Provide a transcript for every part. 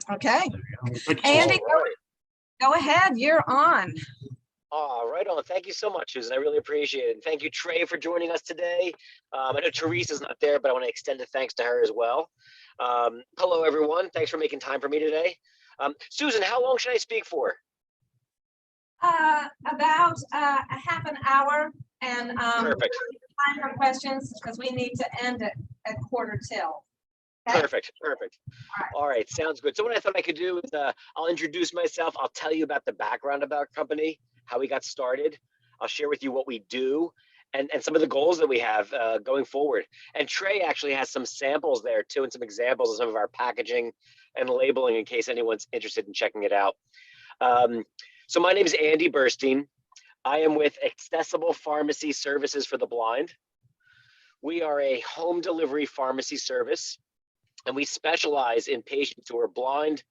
Okay. Andy, Go ahead. You're on. Right on. Thank you so much, Susan. I really appreciate it. And thank you, Trey, for joining us today. I know Teresa's not there, but I want to extend a thanks to her as well. Hello, everyone. Thanks for making time for me today. Susan, how long should I speak for? About a half an hour, and Perfect. time for questions because we need to end it at 1:45. Okay? Perfect. All right, sounds good. So what I thought I could do is I'll introduce myself. I'll tell you about the background of our company, how we got started. I'll share with you what we do and some of the goals that we have going forward. And Trey actually has some samples there too, and some examples of some of our packaging and labeling in case anyone's interested in checking it out. So my name is Andy Burstein. I am with Accessible Pharmacy Services for the Blind. We are a home delivery pharmacy service, and we specialize in patients who are blind,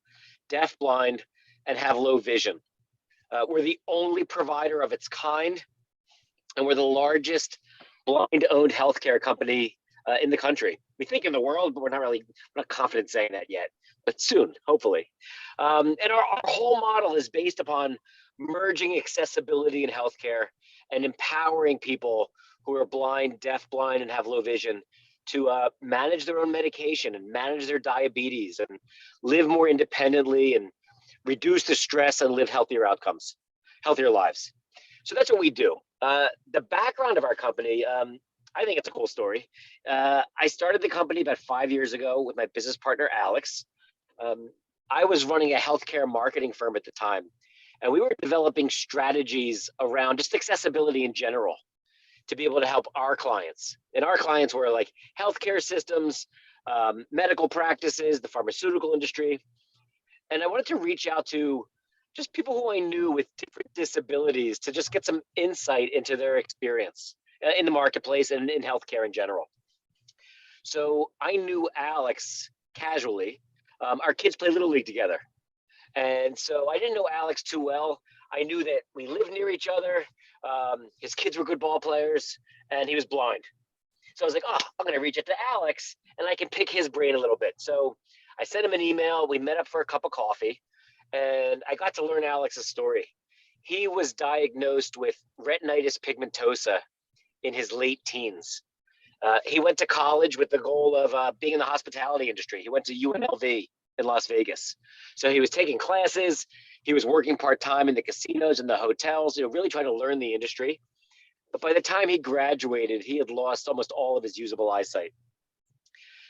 deafblind, and have low vision. We're the only provider of its kind, and we're the largest blind-owned healthcare company in the country. We think in the world, but we're not confident saying that yet, but soon, hopefully. And our whole model is based upon merging accessibility in healthcare and empowering people who are blind, deafblind, and have low vision to manage their own medication and manage their diabetes and live more independently and reduce the stress and live healthier outcomes, healthier lives. So that's what we do. The background of our company, I think it's a cool story. I started the company about 5 years ago with my business partner, Alex. I was running a healthcare marketing firm at the time, and we were developing strategies around just accessibility in general to be able to help our clients. And our clients were like healthcare systems, medical practices, the pharmaceutical industry. And I wanted to reach out to just people who I knew with different disabilities to just get some insight into their experience in the marketplace and in healthcare in general. So I knew Alex casually. Our kids play Little League together. And so I didn't know Alex too well. I knew that we lived near each other. His kids were good ball players, and he was blind. So I was like, oh, I'm going to reach out to Alex, and I can pick his brain a little bit. So I sent him an email. We met up for a cup of coffee, and I got to learn Alex's story. He was diagnosed with retinitis pigmentosa in his late teens. He went to college with the goal of being in the hospitality industry. He went to UNLV in Las Vegas. So he was taking classes. He was working part-time in the casinos and the hotels, really trying to learn the industry. But by the time he graduated, he had lost almost all of his usable eyesight.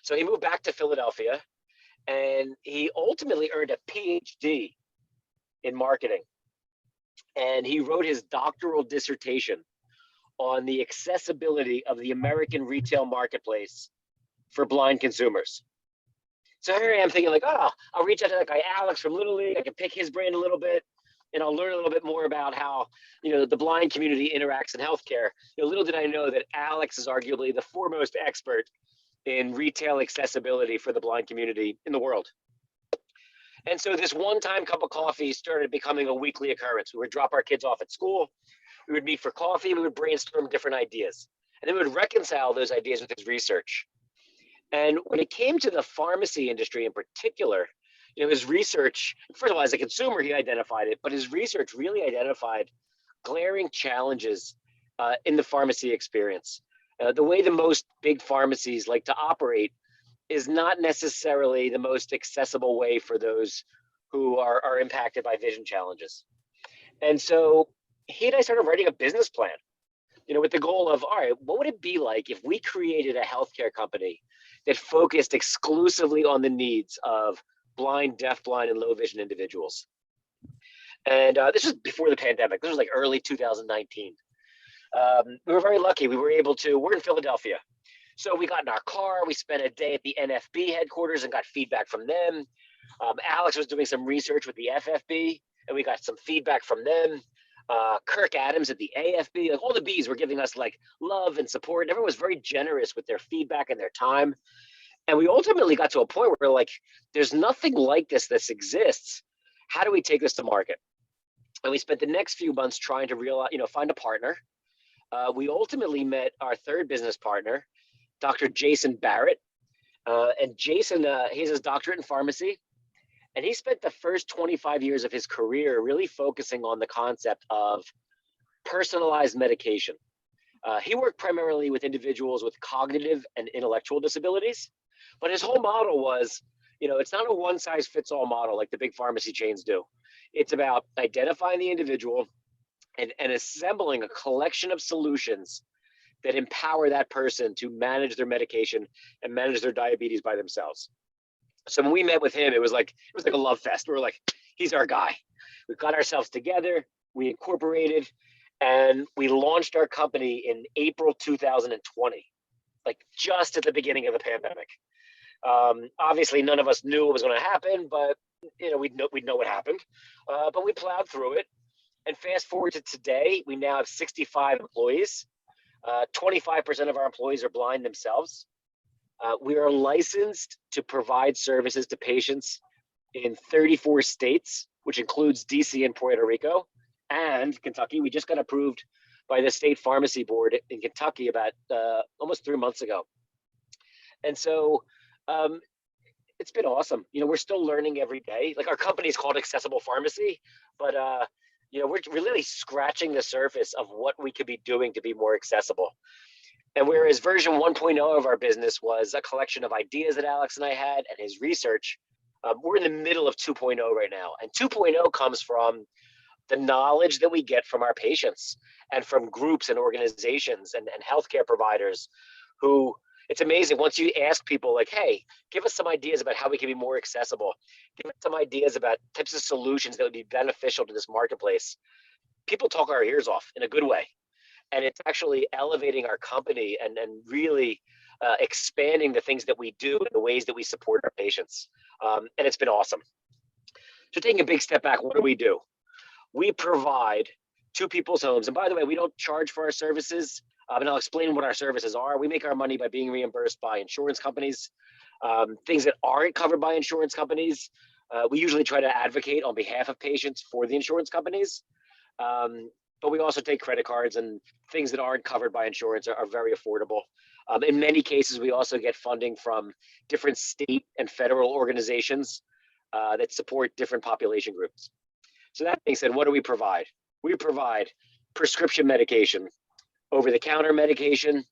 So he moved back to Philadelphia, and he ultimately earned a PhD in marketing. And he wrote his doctoral dissertation on the accessibility of the American retail marketplace for blind consumers. So here I am thinking like, oh, I'll reach out to that guy, Alex from Little League. I can pick his brain a little bit, and I'll learn a little bit more about how, the blind community interacts in healthcare. Little did I know that Alex is arguably the foremost expert in retail accessibility for the blind community in the world. And so this one-time cup of coffee started becoming a weekly occurrence. We would drop our kids off at school. We would meet for coffee. We would brainstorm different ideas. And then we would reconcile those ideas with his research. And when it came to the pharmacy industry in particular, his research, first of all, as a consumer, he identified it, but his research really identified glaring challenges in the pharmacy experience. The way the most big pharmacies like to operate is not necessarily the most accessible way for those who are impacted by vision challenges. And so he and I started writing a business plan, with the goal of, all right, what would it be like if we created a healthcare company that focused exclusively on the needs of blind, deafblind, and low vision individuals? And this was before the pandemic. This was like early 2019. We were very lucky. We're in Philadelphia. So we got in our car, we spent a day at the NFB headquarters and got feedback from them. Alex was doing some research with the FFB, and we got some feedback from them. Kirk Adams at the AFB, all the Bs were giving us love and support, and everyone was very generous with their feedback and their time. And we ultimately got to a point where we're there's nothing like this that exists. How do we take this to market? And we spent the next few months trying to find a partner. We ultimately met our third business partner, Dr. Jason Barrett. And Jason, he has his doctorate in pharmacy, And he spent the first 25 years of his career really focusing on the concept of personalized medication. He worked primarily with individuals with cognitive and intellectual disabilities, but his whole model was, it's not a one size fits all model like the big pharmacy chains do. It's about identifying the individual and assembling a collection of solutions that empower that person to manage their medication and manage their diabetes by themselves. So when we met with him, it was like a love fest. We were like, he's our guy. We got ourselves together, we incorporated, and we launched our company in April 2020, like just at the beginning of the pandemic. Obviously, none of us knew what was going to happen, but we'd know what happened. But we plowed through it. And fast forward to today, we now have 65 employees. 25% of our employees are blind themselves. We are licensed to provide services to patients in 34 states, which includes DC and Puerto Rico and Kentucky. We just got approved by the state pharmacy board in Kentucky about almost 3 months ago. And so it's been awesome. We're still learning every day. Like, our company is called Accessible Pharmacy, but we're really scratching the surface of what we could be doing to be more accessible. And whereas version 1.0 of our business was a collection of ideas that Alex and I had and his research, we're in the middle of 2.0 right now. And 2.0 comes from the knowledge that we get from our patients and from groups and organizations and healthcare providers who, it's amazing. Once you ask people like, hey, give us some ideas about how we can be more accessible, give us some ideas about types of solutions that would be beneficial to this marketplace, people talk our ears off in a good way. And it's actually elevating our company and really expanding the things that we do and the ways that we support our patients. And it's been awesome. So taking a big step back, what do? We provide to people's homes. And by the way, we don't charge for our services. And I'll explain what our services are. We make our money by being reimbursed by insurance companies. Things that aren't covered by insurance companies, we usually try to advocate on behalf of patients for the insurance companies. But we also take credit cards, and things that aren't covered by insurance are very affordable. In many cases, we also get funding from different state and federal organizations that support different population groups. So that being said, what do we provide? We provide prescription medication, over-the-counter medication,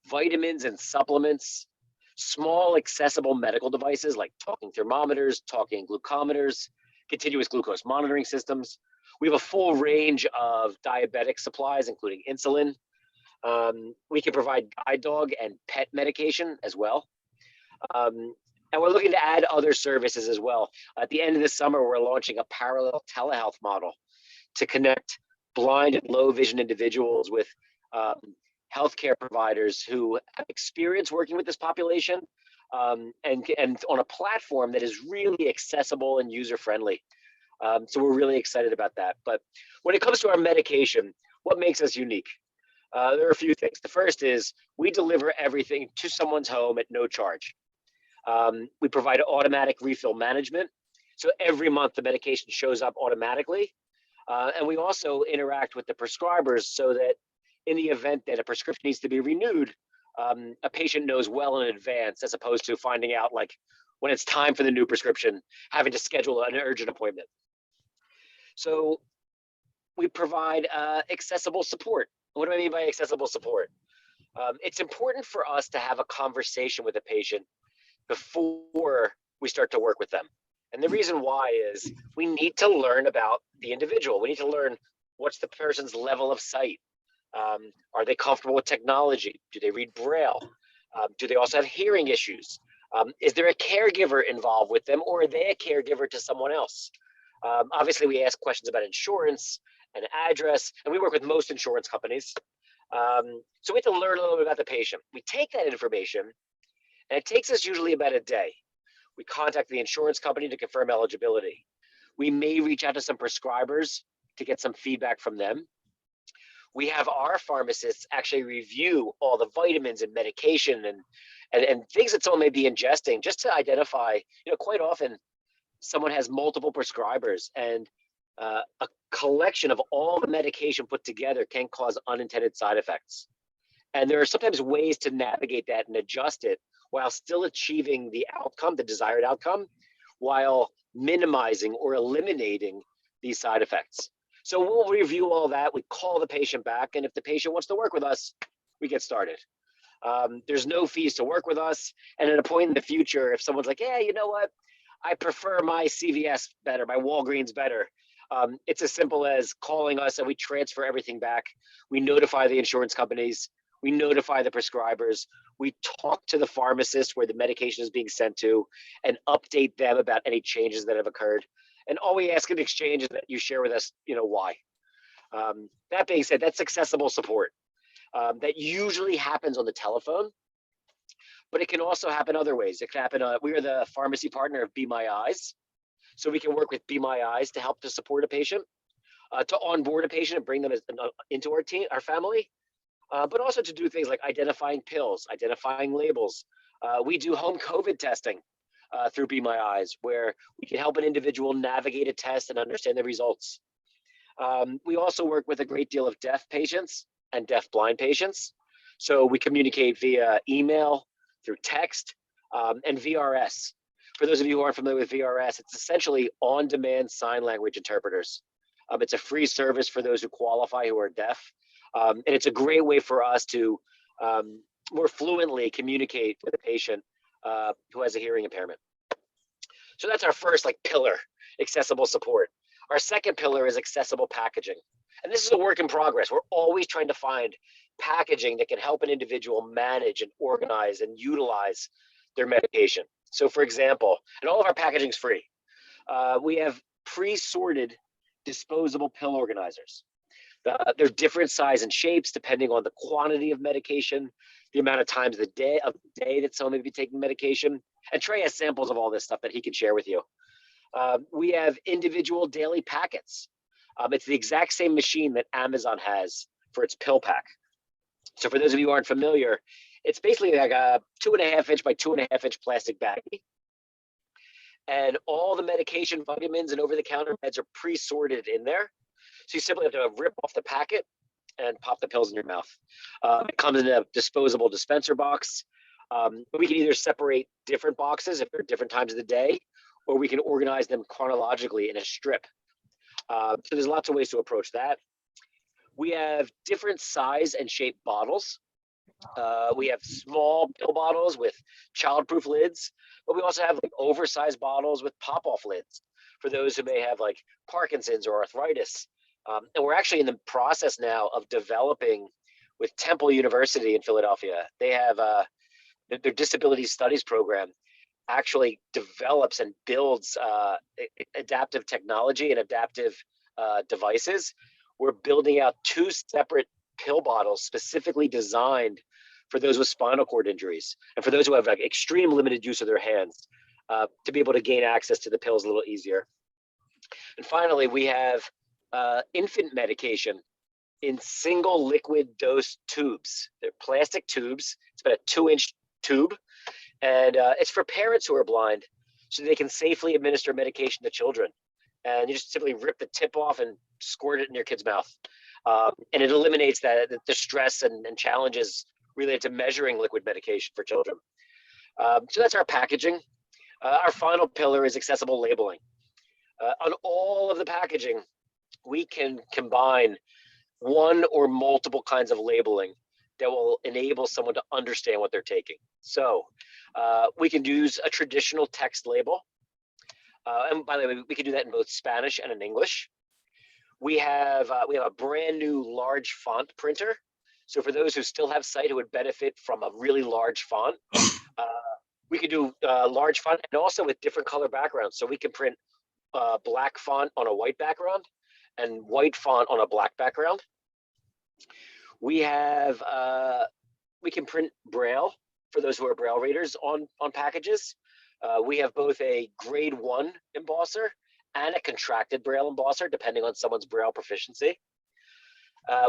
vitamins and supplements, small accessible medical devices like talking thermometers, talking glucometers, continuous glucose monitoring systems. We have a full range of diabetic supplies, including insulin. We can provide guide dog and pet medication as well. And we're looking to add other services as well. At the end of the summer, we're launching a parallel telehealth model to connect blind and low vision individuals with healthcare providers who have experience working with this population, and on a platform that is really accessible and user-friendly. So we're really excited about that. But when it comes to our medication, what makes us unique? There are a few things. The first is we deliver everything to someone's home at no charge. We provide automatic refill management. So every month the medication shows up automatically. And we also interact with the prescribers so that in the event that a prescription needs to be renewed, a patient knows well in advance, as opposed to finding out like when it's time for the new prescription, having to schedule an urgent appointment. So we provide accessible support. What do I mean by accessible support? It's important for us to have a conversation with a patient before we start to work with them. And the reason why is we need to learn about the individual. We need to learn what's the person's level of sight. Are they comfortable with technology? Do they read Braille? Do they also have hearing issues? Is there a caregiver involved with them, or are they a caregiver to someone else? Obviously, we ask questions about insurance and address, and we work with most insurance companies. So we have to learn a little bit about the patient. We take that information, and it takes us usually about a day. We contact the insurance company to confirm eligibility. We may reach out to some prescribers to get some feedback from them. We have our pharmacists actually review all the vitamins and medication and things that someone may be ingesting, just to identify, quite often someone has multiple prescribers, and a collection of all the medication put together can cause unintended side effects. And there are sometimes ways to navigate that and adjust it while still achieving the outcome, the desired outcome, while minimizing or eliminating these side effects. So we'll review all that. We call the patient back, and if the patient wants to work with us, we get started. There's no fees to work with us. And at a point in the future, if someone's like, yeah, you know what? I prefer my CVS better, my Walgreens better. It's as simple as calling us and we transfer everything back. We notify the insurance companies. We notify the prescribers. We talk to the pharmacist where the medication is being sent to and update them about any changes that have occurred. And all we ask in exchange is that you share with us, why. That being said, that's accessible support. That usually happens on the telephone, but it can also happen other ways. It can happen, we are the pharmacy partner of Be My Eyes. So we can work with Be My Eyes to help to support a patient, to onboard a patient and bring them into our team, our family, but also to do things like identifying pills, identifying labels. We do home COVID testing through Be My Eyes, where we can help an individual navigate a test and understand the results. We also work with a great deal of deaf patients and deaf-blind patients. So we communicate via email, through text, and VRS. For those of you who aren't familiar with VRS, it's essentially on-demand sign language interpreters. It's a free service for those who qualify who are deaf. And it's a great way for us to more fluently communicate with a patient who has a hearing impairment. So that's our first pillar, accessible support. Our second pillar is accessible packaging. And this is a work in progress. We're always trying to find packaging that can help an individual manage and organize and utilize their medication. So for example, and all of our packaging is free. We have pre-sorted disposable pill organizers. They're different size and shapes depending on the quantity of medication, the amount of times of the day that someone may be taking medication. And Trey has samples of all this stuff that he can share with you. We have individual daily packets. It's the exact same machine that Amazon has for its pill pack. So for those of you who aren't familiar, it's basically like a 2.5 inch by 2.5 inch plastic baggie. And all the medication, vitamins, and over-the-counter meds are pre-sorted in there. So you simply have to rip off the packet and pop the pills in your mouth. It comes in a disposable dispenser box. We can either separate different boxes if they're different times of the day, or we can organize them chronologically in a strip. So there's lots of ways to approach that. We have different size and shape bottles. We have small pill bottles with child-proof lids, but we also have oversized bottles with pop-off lids for those who may have Parkinson's or arthritis. And we're actually in the process now of developing with Temple University in Philadelphia. They have their disability studies program actually develops and builds adaptive technology and adaptive devices. We're building out 2 separate pill bottles specifically designed for those with spinal cord injuries and for those who have extreme limited use of their hands to be able to gain access to the pills a little easier. And finally, we have infant medication in single liquid dose tubes. They're plastic tubes. It's about a 2-inch tube. And it's for parents who are blind so they can safely administer medication to children. And you just simply rip the tip off and squirt it in your kid's mouth. And it eliminates the stress and challenges related to measuring liquid medication for children. So that's our packaging. Our final pillar is accessible labeling. On all of the packaging, we can combine one or multiple kinds of labeling that will enable someone to understand what they're taking. So we can use a traditional text label. And by the way, we can do that in both Spanish and in English. We have a brand new large font printer. So for those who still have sight who would benefit from a really large font, we can do large font and also with different color backgrounds. So we can print black font on a white background and white font on a black background. We have we can print Braille for those who are Braille readers on packages. We have both a grade 1 embosser and a contracted Braille embosser, depending on someone's Braille proficiency.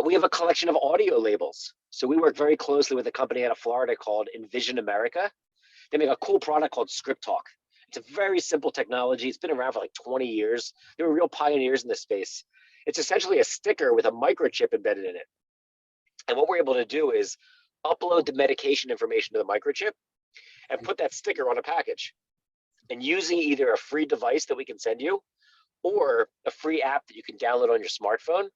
We have a collection of audio labels. So we work very closely with a company out of Florida called Envision America. They make a cool product called Script Talk. It's a very simple technology. It's been around for 20 years. They were real pioneers in this space. It's essentially a sticker with a microchip embedded in it. And what we're able to do is upload the medication information to the microchip and put that sticker on a package. and using either a free device that we can send you or a free app that you can download on your smartphone.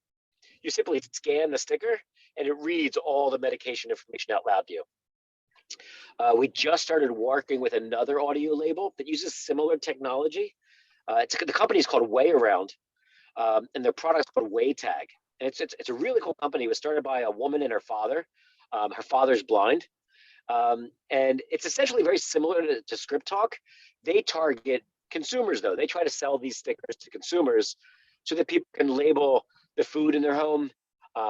You simply scan the sticker and it reads all the medication information out loud to you. We just started working with another audio label that uses similar technology. The company is called Way Around, and their product's called WayTag. And it's a really cool company. It was started by a woman and her father. Her father's blind. And it's essentially very similar to Script Talk. They target consumers, though. They try to sell these stickers to consumers so that people can label the food in their home.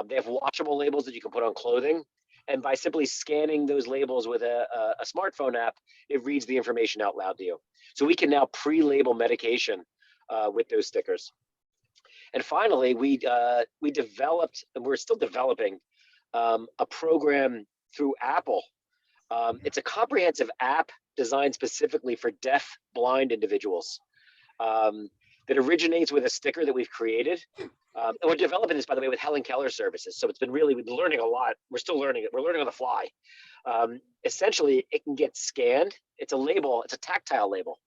They have washable labels that you can put on clothing. And by simply scanning those labels with a smartphone app, it reads the information out loud to you. So we can now pre-label medication with those stickers. And finally, we developed, and we're still developing, a program through Apple. It's a comprehensive app designed specifically for deaf, blind individuals that originates with a sticker that we've created. And we're developing this, by the way, with Helen Keller Services. So it's been really, we've been learning a lot. We're still learning it. We're learning on the fly. Essentially, it can get scanned. It's a label. It's a tactile label.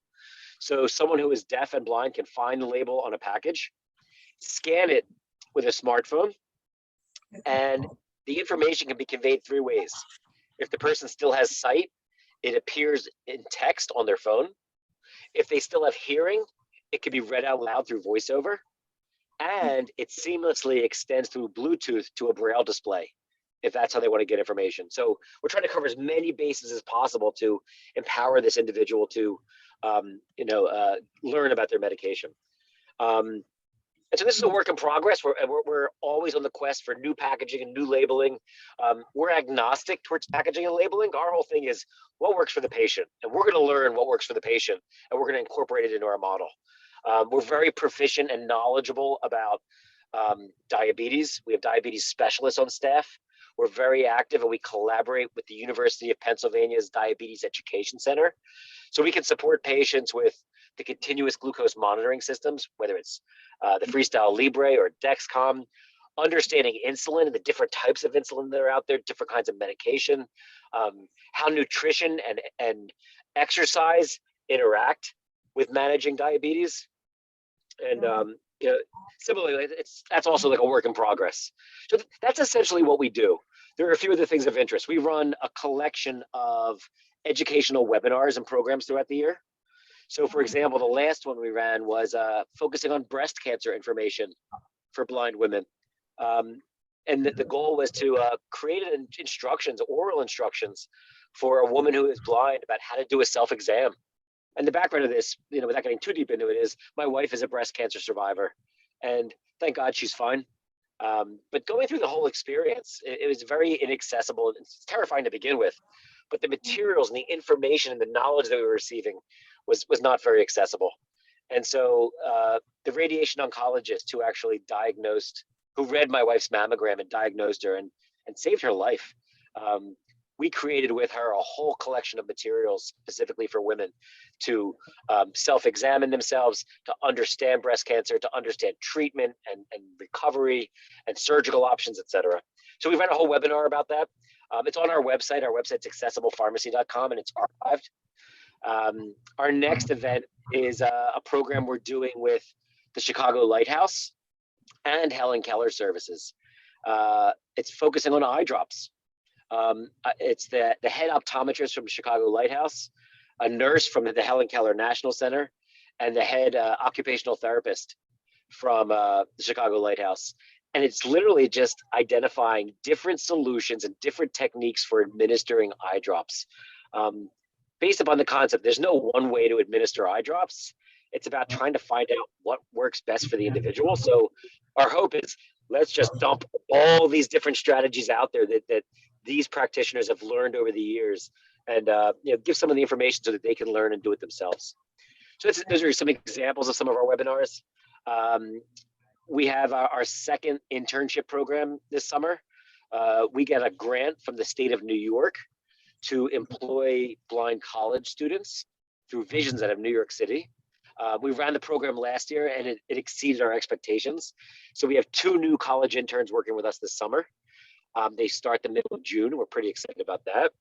So someone who is deaf and blind can find the label on a package, scan it with a smartphone, and the information can be conveyed three ways. If the person still has sight, it appears in text on their phone. If they still have hearing, it can be read out loud through voiceover. And it seamlessly extends through Bluetooth to a Braille display, if that's how they want to get information. So we're trying to cover as many bases as possible to empower this individual to, learn about their medication. And so this is a work in progress. We're always on the quest for new packaging and new labeling. We're agnostic towards packaging and labeling. Our whole thing is what works for the patient, and we're going to learn what works for the patient, and we're going to incorporate it into our model. We're very proficient and knowledgeable about diabetes. We have diabetes specialists on staff. We're very active, and we collaborate with the University of Pennsylvania's Diabetes Education Center. So we can support patients with the continuous glucose monitoring systems, whether it's the Freestyle Libre or Dexcom, understanding insulin and the different types of insulin that are out there, different kinds of medication, how nutrition and exercise interact with managing diabetes. And similarly, that's also like a work in progress. So that's essentially what we do. There are a few other things of interest. We run a collection of educational webinars and programs throughout the year. So for example, the last one we ran was focusing on breast cancer information for blind women. And the goal was to create instructions, oral instructions for a woman who is blind about how to do a self-exam. And the background of this, without getting too deep into it, is my wife is a breast cancer survivor, and thank God she's fine. But going through the whole experience, it was very inaccessible. It's terrifying to begin with, but the materials and the information and the knowledge that we were receiving was not very accessible. And so the radiation oncologist who actually who read my wife's mammogram and diagnosed her and saved her life, we created with her a whole collection of materials specifically for women to self-examine themselves, to understand breast cancer, to understand treatment and recovery and surgical options, et cetera. So we ran a whole webinar about that. It's on our website. Our website's accessiblepharmacy.com, and it's archived. Our next event is a program we're doing with the Chicago Lighthouse and Helen Keller Services. It's focusing on eye drops. It's the head optometrist from Chicago Lighthouse, a nurse from the Helen Keller National Center, and the head occupational therapist from the Chicago Lighthouse. And it's literally just identifying different solutions and different techniques for administering eye drops. Based upon the concept, there's no one way to administer eye drops. It's about trying to find out what works best for the individual. So our hope is let's just dump all these different strategies out there that these practitioners have learned over the years, and give some of the information so that they can learn and do it themselves. So those are some examples of some of our webinars. We have our second internship program this summer. We get a grant from the state of New York to employ blind college students through Visions out of New York City. We ran the program last year and it exceeded our expectations. So we have 2 new college interns working with us this summer. They start the middle of June. We're pretty excited about that.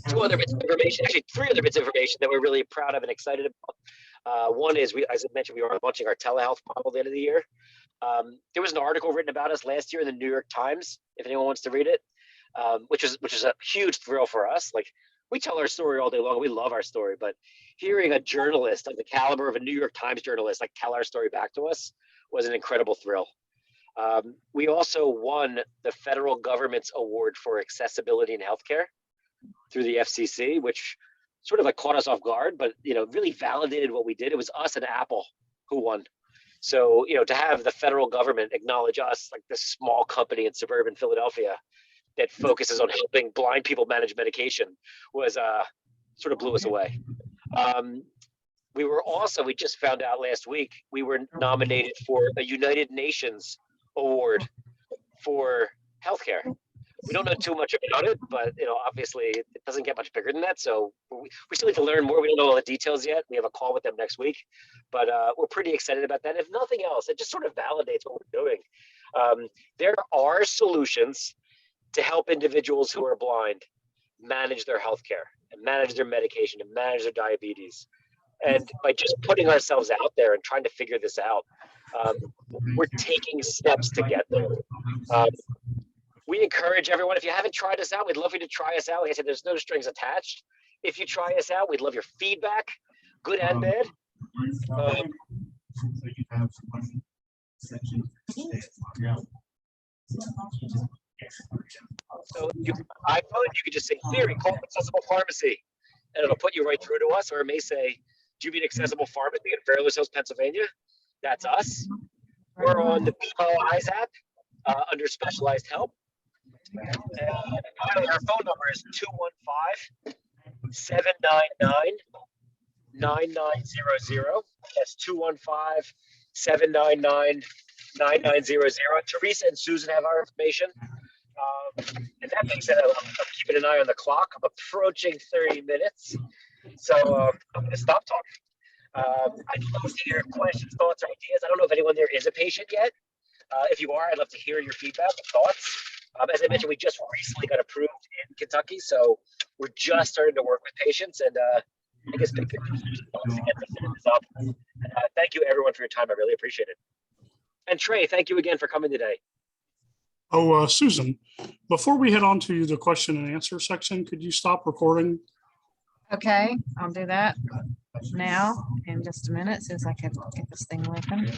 two other bits of information, actually three other bits of information that we're really proud of and excited about. One is, as I mentioned, we are launching our telehealth model at the end of the year. There was an article written about us last year in the New York Times, if anyone wants to read it, which is a huge thrill for us. Like, we tell our story all day long. We love our story, but hearing a journalist of the caliber of a New York Times journalist like tell our story back to us was an incredible thrill. We also won the federal government's award for accessibility in healthcare through the FCC, which sort of like caught us off guard, but really validated what we did. It was us and Apple who won. So to have the federal government acknowledge us, like this small company in suburban Philadelphia that focuses on helping blind people manage medication, was sort of blew us away. We just found out last week, we were nominated for a United Nations award for healthcare. We don't know too much about it, but obviously it doesn't get much bigger than that. So we still need to learn more. We don't know all the details yet. We have a call with them next week, but we're pretty excited about that. If nothing else, it just sort of validates what we're doing. There are solutions to help individuals who are blind manage their healthcare and manage their medication and manage their diabetes. And by just putting ourselves out there and trying to figure this out, we're taking steps to get there. We encourage everyone, if you haven't tried us out, we'd love you to try us out. Like I said, there's no strings attached. If you try us out, we'd love your feedback, good and bad. So you could just say, Theory, call Accessible Pharmacy, and it'll put you right through to us. Or it may say, do you mean Accessible Pharmacy in Fairless Hills, Pennsylvania? That's us. We're on the BOI's app under Specialized Help. And finally, our phone number is 215-799-9900. That's 215-799-9900. Teresa and Susan have our information. And that being said, I'm keeping an eye on the clock. I'm approaching 30 minutes. So I'm going to stop talking. I'd love to hear questions, thoughts, or ideas. I don't know if anyone there is a patient yet. If you are, I'd love to hear your feedback and thoughts. As I mentioned, we just recently got approved in Kentucky, so we're just starting to work with patients, and I guess big to get this up. Thank you, everyone, for your time. I really appreciate it. And Trey, thank you again for coming today. Oh, Susan, before we head on to the question and answer section, could you stop recording? Okay, I'll do that now in just a minute, since I can get this thing working.